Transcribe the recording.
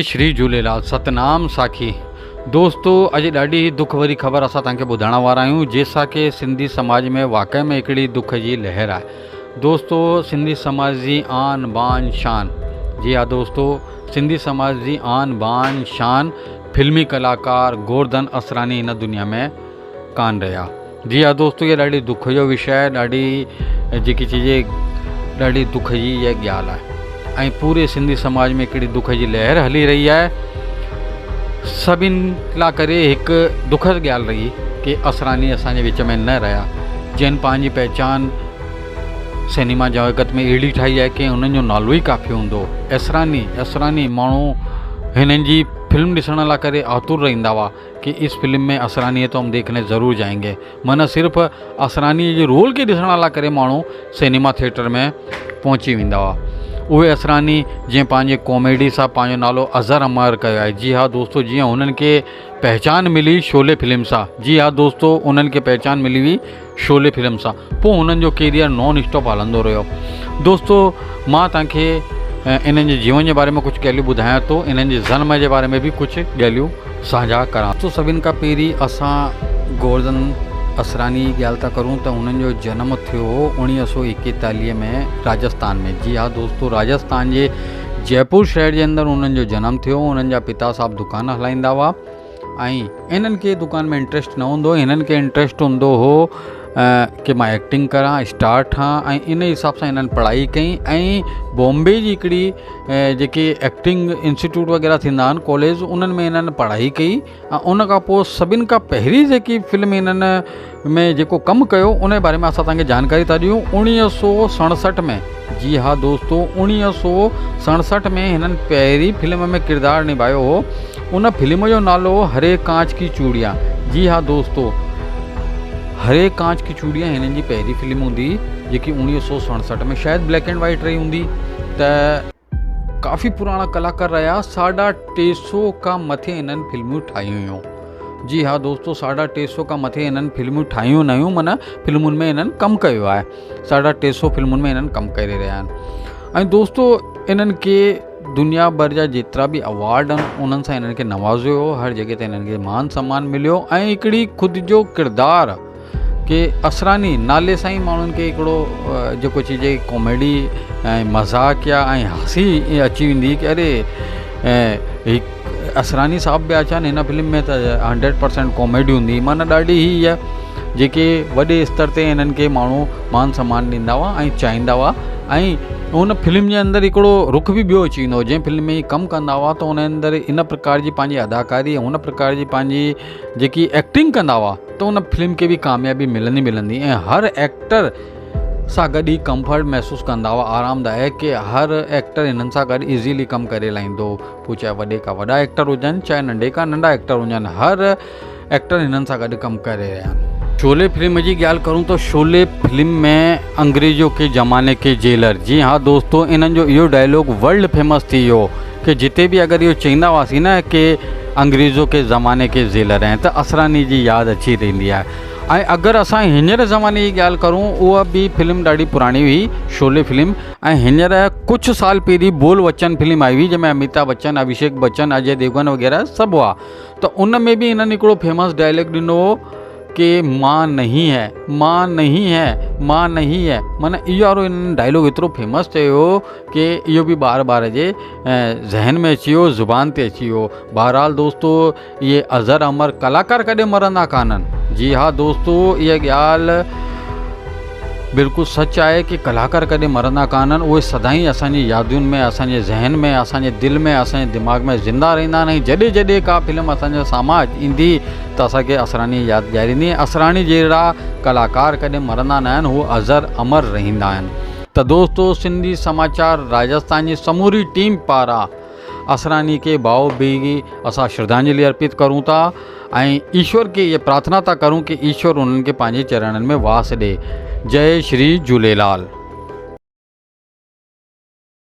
श्री झूलेलाल सतनाम साखी। दोस्तों अॼु ॾाढी दुख भरी ख़बर असां तव्हांखे ॿुधाइण वारा आहियूं, जंहिंसां कि सिंधी समाज में वाक़ई में हिकिड़ी दुख जी लहर आहे। दोस्तों सिंधी समाज जी आन बान शान, जी हाँ दोस्तों, सिंधी समाज जी आन बान शान फिल्मी कलाकार गोवर्धन असरानी हिन दुनिया में कान रहा। जी हाँ दोस्तों, ये ॾाढी दुख जो विषय है, ॾाढी जेकी चीज़े ॾाढी दुख जी इहा ॻाल्हि आहे ऐं पूरे सिंधी समाज में हिकिड़ी दुख जी लहर हली रही है। सभिनि लाइ करे हिकु दुखद ॻाल्हि रही कि असरानी असांजे विच में न रहिया, जिन पंहिंजी पहचान सिनेमा जगत में अहिड़ी ठाही है कि हुननि जो नालो ई काफ़ी हूंदो। असरानी माण्हू हिननि जी फिल्म ॾिसण लाइ करे आतुर रहंदा हुआ कि इस फिल्म में असरानी है तो हम देखने ज़रूर जाएंगे। माना सिर्फ़ असरानी जे रोल के ॾिसण लाइ करे माण्हू सिनेमा थिएटर में पहुची वेंदा हुआ। उहे असरानी जीअं पंहिंजे कॉमेडी सां पंहिंजो नालो अज़र अमर कयो आहे। जी हाँ दोस्तों, जीअं हुननि खे पहचान मिली शोले फिल्म सां। जी हाँ दोस्तों, उन्हनि खे पहचान मिली हुई शोले फिल्म सां, पोइ हुननि जो कैरियर नॉन स्टॉप हलंदो रहियो। दोस्तों मां तव्हांखे इन्हनि जे जीवन जे बारे में कुझु ॻाल्हियूं ॿुधायां थो, इन्हनि जे जन्म जे बारे में बि कुझु ॻाल्हियूं साझा करां थो। सभिनि खां पहिरीं असां गोवर्धन असरानी जी ॻाल्हि था करूं त उन्हनि जो जनम थियो 1941 में राजस्थान में। जी हाँ दोस्तों, राजस्थान जे जयपुर शहर जे अंदरि उन्हनि जो जनम थियो। उन्हनि जा पिता साहब दुकान हलाईंदा हुआ ऐं इन्हनि खे दुकान में इंट्रस्ट न हूंदो, हिननि खे इंट्रस्ट हूंदो हो कि मां एक्टिंग करां, स्टार ठहां, ऐं इन हिसाब सां हिननि पढ़ाई कई ऐं बॉम्बे जी हिकिड़ी जेके एक्टिंग इंस्टीट्यूट वग़ैरह थींदा आहिनि कॉलेज, उन्हनि में हिननि पढ़ाई कई। ऐं उन खां पोइ सभिनि खां पहिरीं जेकी फिल्म हिननि में जेको कमु कयो उन जे बारे में असां तव्हांखे जानकारी था ॾियूं। 1967 में, जी हाँ दोस्तों, 1967 में हिननि पहिरीं फिल्म में किरदारु निभायो हो। उन फिल्म जो नालो हरे कांच की चूड़ियाँ। जी हाँ दोस्तों, हरे कांच की चूड़ियाँ हिननि जी पहिरीं फिल्म हूंदी, जेकी 1967 में शायदि ब्लैक एंड वाइट रही हूंदी। त काफ़ी पुराना कलाकार रहा, 350 खां मथे हिननि फिल्मूं ठाहियूं हुयूं। जी हाँ दोस्तों, 350 खां मथे हिननि फिल्मूं ठाहियूं न हुयूं, माना फिल्मुनि में हिननि कमु कयो आहे। 350 फिल्मुनि में हिननि कमु करे रहिया आहिनि। ऐं दोस्तों इन्हनि खे दुनिया भर जा जेतिरा बि अवार्ड आहिनि उन्हनि सां हिननि खे नवाज़ियो हो, हर जॻह ते हिननि खे मान सम्मान मिलियो। ऐं हिकिड़ी ख़ुदि जो किरदारु कि असरानी नाले सां ई माण्हुनि खे हिकिड़ो जेको चीजे कॉमेडी ऐं मज़ाक या ऐं हंसी अची वेंदी कि अरे असरानी साहब बि अचनि हिन फिल्म में त 100% कॉमेडी हूंदी। माना ॾाढी ही आहे जेके वॾे स्तर ते हिननि खे माण्हू मान सम्मान ॾींदा हुआ ऐं चाहींदा हुआ। ऐं हुन फिल्म जे अंदरि हिकिड़ो रुख बि ॿियो अची वेंदो, जंहिं फिल्म में ही कमु कंदा हुआ त हुन अंदरि इन प्रकार जी पंहिंजी अदाकारी ऐं हुन प्रकार जी पंहिंजी जेकी एक्टिंग कंदा हुआ त उन फिल्म खे बि कामयाबी मिलंदी। ऐं हर एक्टर सां गॾु ही कंफर्ट महसूसु कंदा हुआ, आरामदायक, कि हर एक्टर हिननि सां गॾु इज़ीली कमु करे लाहींदो। पोइ चाहे वॾे खां वॾा एक्टर हुजनि, चाहे नंढे खां नंढा एक्टर हुजनि, हर एक्टर हिननि सां गॾु कमु करे रहिया आहिनि। शोले फिल्म जी ॻाल्हि करूं तो शोले फिल्म में अंग्रेज़ों के ज़माने के जेलर। जी हाँ दोस्तों, इन्हनि जो इहो डायलॉग वर्ल्ड फेमस थी वियो कि जिते बि अगरि इहो चईंदा हुआसीं न कि अंग्रेज़ों के ज़माने के जेलर आहिनि त असरानी जी यादि अची रहंदी आहे। ऐं अगरि असां हींअर ज़माने जी ॻाल्हि करूं, उहा बि फिल्म ॾाढी पुराणी हुई, शोले फिल्म। ऐं हींअर कुझु साल पहिरीं बोल बच्चन फिल्म आई हुई, जंहिंमें अमिताभ बच्चन, अभिषेक बच्चन, अजय देवगन वग़ैरह सभु हुआ। त उन में बि हिननि हिकिड़ो फेमस डायलॉग ॾिनो हो कि माँ नहीं है, माँ नहीं है, माँ नहीं है। माना इहो वारो हिननि डायलॉग एतिरो फेमस थियो कि इहो बि ॿार जे ज़हन में अची वियो, ज़ुबान ते अची वियो। बहरहाल दोस्तों, इहे अज़र अमर कलाकार कॾहिं मरंदा कान्हनि। जी हाँ दोस्तों, इहा ॻाल्हि बिल्कुलु सच आहे कि कलाकार कॾहिं मरंदा कान्हनि, उहे सदाईं असांजी यादुनि में, असांजे ज़हन में, असांजे दिलि में, असांजे दिमाग़ में ज़िंदा रहंदा आहिनि। ऐं जॾहिं का फिल्म असांजे साम्हूं ईंदी त असांखे असरानी यादि ॾियारींदी। असरानी जहिड़ा कलाकार कॾहिं मरंदा न आहिनि, उहे अज़र अमर रहंदा आहिनि। त दोस्तों, सिंधी समाचार राजस्थान जी समूरी टीम पारां असरानी के भावभीनी असां श्रद्धांजलि अर्पित करूं था ऐं ईश्वर के ये प्रार्थना था करूं कि ईश्वर उन्हनि खे पंहिंजे चरणनि में वास ॾे। जय श्री झूलेलाल।